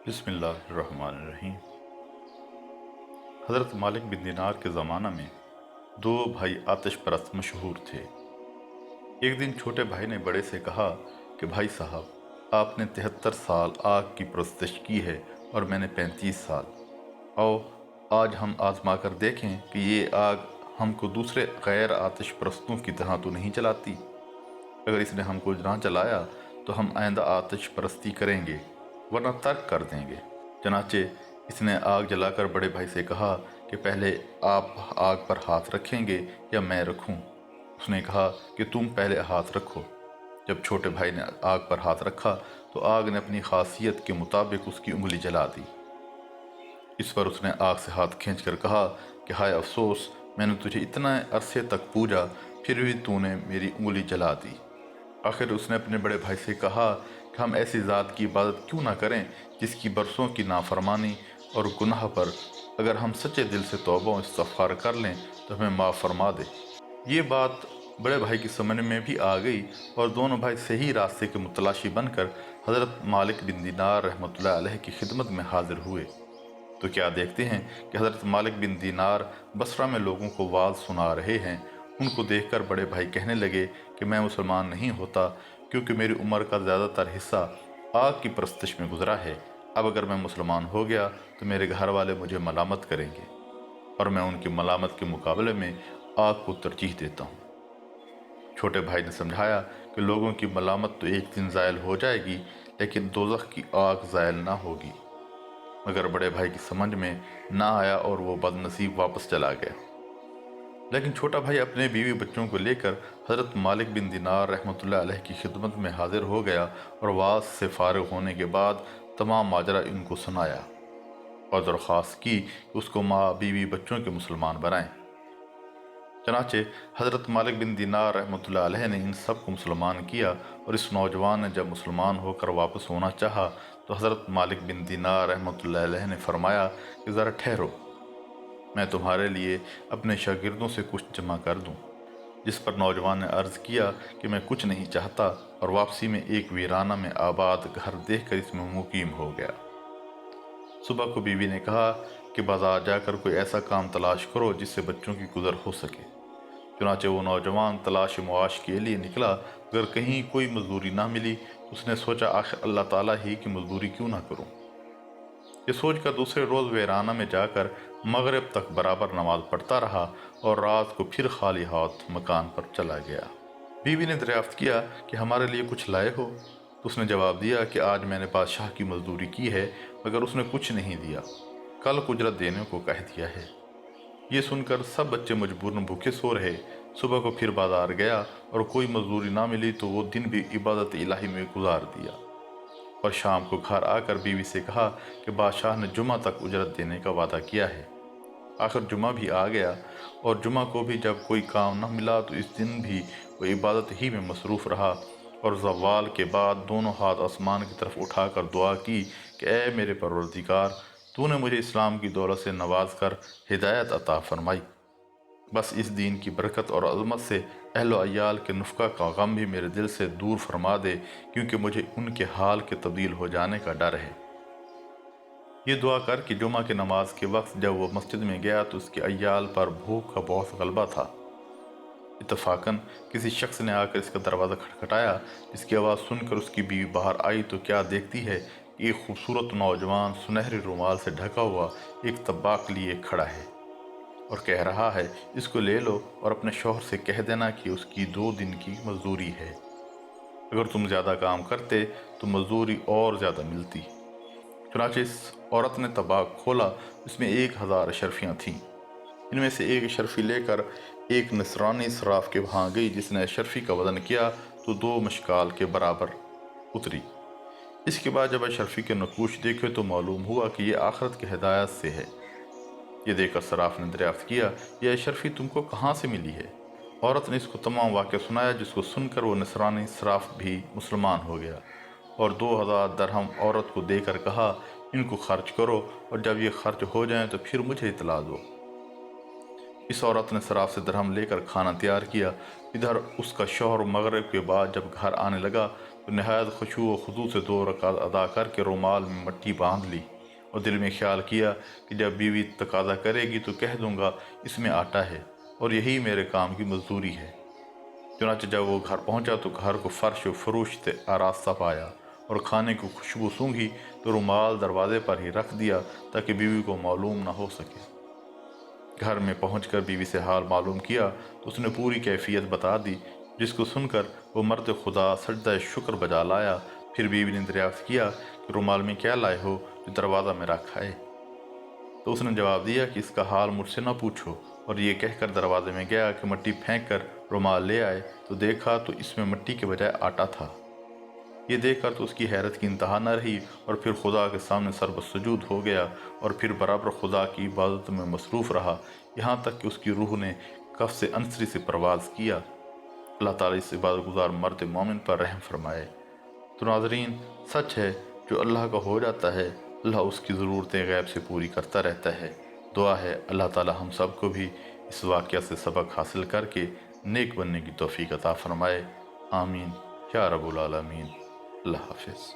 بسم اللہ الرحمن الرحیم۔ حضرت مالک بن دینار کے زمانہ میں دو بھائی آتش پرست مشہور تھے۔ ایک دن چھوٹے بھائی نے بڑے سے کہا کہ بھائی صاحب، آپ نے 73 سال آگ کی پرستش کی ہے اور میں نے 35 سال۔ آؤ آج ہم آزما کر دیکھیں کہ یہ آگ ہم کو دوسرے غیر آتش پرستوں کی طرح تو نہیں جلاتی۔ اگر اس نے ہم کو نہ جلایا تو ہم آئندہ آتش پرستی کریں گے، ورنہ ترک کر دیں گے۔ چنانچہ اس نے آگ جلا کر بڑے بھائی سے کہا کہ پہلے آپ آگ پر ہاتھ رکھیں گے یا میں رکھوں؟ اس نے کہا کہ تم پہلے ہاتھ رکھو۔ جب چھوٹے بھائی نے آگ پر ہاتھ رکھا تو آگ نے اپنی خاصیت کے مطابق اس کی انگلی جلا دی۔ اس پر اس نے آگ سے ہاتھ کھینچ کر کہا کہ ہائے افسوس، میں نے تجھے اتنا عرصے تک پوجا، پھر بھی تو نے میری انگلی جلا دی۔ آخر اس نے اپنے بڑے بھائی سے کہا کہ ہم ایسی ذات کی عبادت کیوں نہ کریں جس کی برسوں کی نافرمانی اور گناہ پر اگر ہم سچے دل سے توبہ و استغفار کر لیں تو ہمیں معاف فرما دے۔ یہ بات بڑے بھائی کی سمجھ میں بھی آ گئی اور دونوں بھائی صحیح راستے کے متلاشی بن کر حضرت مالک بن دینار رحمۃ اللہ علیہ کی خدمت میں حاضر ہوئے۔ تو کیا دیکھتے ہیں کہ حضرت مالک بن دینار بصرہ میں لوگوں کو واعظ سنا رہے ہیں۔ ان کو دیکھ کر بڑے بھائی کہنے لگے کہ میں مسلمان نہیں ہوتا، کیونکہ میری عمر کا زیادہ تر حصہ آگ کی پرستش میں گزرا ہے۔ اب اگر میں مسلمان ہو گیا تو میرے گھر والے مجھے ملامت کریں گے، اور میں ان کی ملامت کے مقابلے میں آگ کو ترجیح دیتا ہوں۔ چھوٹے بھائی نے سمجھایا کہ لوگوں کی ملامت تو ایک دن زائل ہو جائے گی، لیکن دوزخ کی آگ زائل نہ ہوگی۔ مگر بڑے بھائی کی سمجھ میں نہ آیا اور وہ بد نصیب واپس چلا گیا۔ لیکن چھوٹا بھائی اپنے بیوی بچوں کو لے کر حضرت مالک بن دینار رحمۃ اللہ علیہ کی خدمت میں حاضر ہو گیا اور واعظ سے فارغ ہونے کے بعد تمام ماجرا ان کو سنایا اور درخواست کی کہ اس کو ماں بیوی بچوں کے مسلمان بنائیں۔ چنانچہ حضرت مالک بن دینار رحمۃ اللہ علیہ نے ان سب کو مسلمان کیا، اور اس نوجوان نے جب مسلمان ہو کر واپس ہونا چاہا تو حضرت مالک بن دینار رحمۃ اللہ علیہ نے فرمایا کہ ذرا ٹھہرو، میں تمہارے لیے اپنے شاگردوں سے کچھ جمع کر دوں۔ جس پر نوجوان نے عرض کیا کہ میں کچھ نہیں چاہتا، اور واپسی میں ایک ویرانہ میں آباد گھر دیکھ کر اس میں مقیم ہو گیا۔ صبح کو بیوی نے کہا کہ بازار جا کر کوئی ایسا کام تلاش کرو جس سے بچوں کی گزر ہو سکے۔ چنانچہ وہ نوجوان تلاش معاش کے لیے نکلا۔ اگر کہیں کوئی مزدوری نہ ملی تو اس نے سوچا آخر اللہ تعالیٰ ہی کی مزدوری کیوں نہ کروں۔ یہ سوچ کر دوسرے روز ویرانہ میں جا کر مغرب تک برابر نماز پڑھتا رہا اور رات کو پھر خالی ہاتھ مکان پر چلا گیا۔ بیوی نے دریافت کیا کہ ہمارے لیے کچھ لائے ہو؟ تو اس نے جواب دیا کہ آج میں نے بادشاہ کی مزدوری کی ہے، مگر اس نے کچھ نہیں دیا، کل اجرت دینے کو کہہ دیا ہے۔ یہ سن کر سب بچے مجبوراً بھوکے سو رہے۔ صبح کو پھر بازار گیا اور کوئی مزدوری نہ ملی تو وہ دن بھی عبادت الہی میں گزار دیا، اور شام کو گھر آ کر بیوی سے کہا کہ بادشاہ نے جمعہ تک اجرت دینے کا وعدہ کیا ہے۔ آخر جمعہ بھی آ گیا، اور جمعہ کو بھی جب کوئی کام نہ ملا تو اس دن بھی وہ عبادت ہی میں مصروف رہا، اور زوال کے بعد دونوں ہاتھ آسمان کی طرف اٹھا کر دعا کی کہ اے میرے پروردگار، تو نے مجھے اسلام کی دولت سے نواز کر ہدایت عطا فرمائی۔ بس اس دین کی برکت اور عظمت سے اہل و عیال کے نفقہ کا غم بھی میرے دل سے دور فرما دے، کیونکہ مجھے ان کے حال کے تبدیل ہو جانے کا ڈر ہے۔ یہ دعا کر کے جمعہ کی نماز کے وقت جب وہ مسجد میں گیا تو اس کے عیال پر بھوک کا بہت غلبہ تھا۔ اتفاقاً کسی شخص نے آ کر اس کا دروازہ کھٹکھٹایا۔ جس کی آواز سن کر اس کی بیوی باہر آئی تو کیا دیکھتی ہے کہ ایک خوبصورت نوجوان سنہری رومال سے ڈھکا ہوا ایک طباق لیے کھڑا ہے اور کہہ رہا ہے، اس کو لے لو اور اپنے شوہر سے کہہ دینا کہ اس کی 2 دن کی مزدوری ہے۔ اگر تم زیادہ کام کرتے تو مزدوری اور زیادہ ملتی۔ چنانچہ اس عورت نے طباق کھولا، اس میں 1000 اشرفیاں تھیں۔ ان میں سے ایک اشرفی لے کر ایک نصرانی صراف کے وہاں گئی، جس نے اشرفی کا وزن کیا تو 2 مشکال کے برابر اتری۔ اس کے بعد جب اشرفی کے نقوش دیکھے تو معلوم ہوا کہ یہ آخرت کی ہدایت سے ہے۔ یہ دیکھ کر صراف نے دریافت کیا، یہ اشرفی تم کو کہاں سے ملی ہے؟ عورت نے اس کو تمام واقعہ سنایا، جس کو سن کر وہ نصرانی صراف بھی مسلمان ہو گیا، اور 2000 درہم عورت کو دے کر کہا، ان کو خرچ کرو، اور جب یہ خرچ ہو جائیں تو پھر مجھے اطلاع دو۔ اس عورت نے صراف سے درہم لے کر کھانا تیار کیا۔ ادھر اس کا شوہر مغرب کے بعد جب گھر آنے لگا تو نہایت خشوع و خضوع سے 2 رکعت ادا کر کے رومال میں مٹی باندھ لی اور دل میں خیال کیا کہ جب بیوی تقاضا کرے گی تو کہہ دوں گا اس میں آٹا ہے اور یہی میرے کام کی مزدوری ہے۔ چنانچہ جب وہ گھر پہنچا تو گھر کو فرش و فروش سے آراستہ پایا اور کھانے کی خوشبو سونگھی تو رومال دروازے پر ہی رکھ دیا تاکہ بیوی کو معلوم نہ ہو سکے۔ گھر میں پہنچ کر بیوی سے حال معلوم کیا تو اس نے پوری کیفیت بتا دی، جس کو سن کر وہ مرد خدا سجدہ شکر بجا لایا۔ پھر بیوی نے دریافت کیا کہ رومال میں کیا لائے ہو جو دروازہ میں رکھا ہے؟ تو اس نے جواب دیا کہ اس کا حال مجھ سے نہ پوچھو، اور یہ کہہ کر دروازے میں گیا کہ مٹی پھینک کر رومال لے آئے تو دیکھا تو اس میں مٹی کے بجائے آٹا تھا۔ یہ دیکھ کر تو اس کی حیرت کی انتہا نہ رہی اور پھر خدا کے سامنے سربسجود ہو گیا اور پھر برابر خدا کی عبادت میں مصروف رہا، یہاں تک کہ اس کی روح نے کف سے انصری سے پرواز کیا۔ اللہ تعالیٰ اس عبادت گزار مرد مومن پر رحم فرمائے۔ تو ناظرین، سچ ہے جو اللہ کا ہو جاتا ہے اللہ اس کی ضرورتیں غیب سے پوری کرتا رہتا ہے۔ دعا ہے اللہ تعالیٰ ہم سب کو بھی اس واقعہ سے سبق حاصل کر کے نیک بننے کی توفیق عطا فرمائے۔ آمین یا رب العالمین۔ اللہ حافظ۔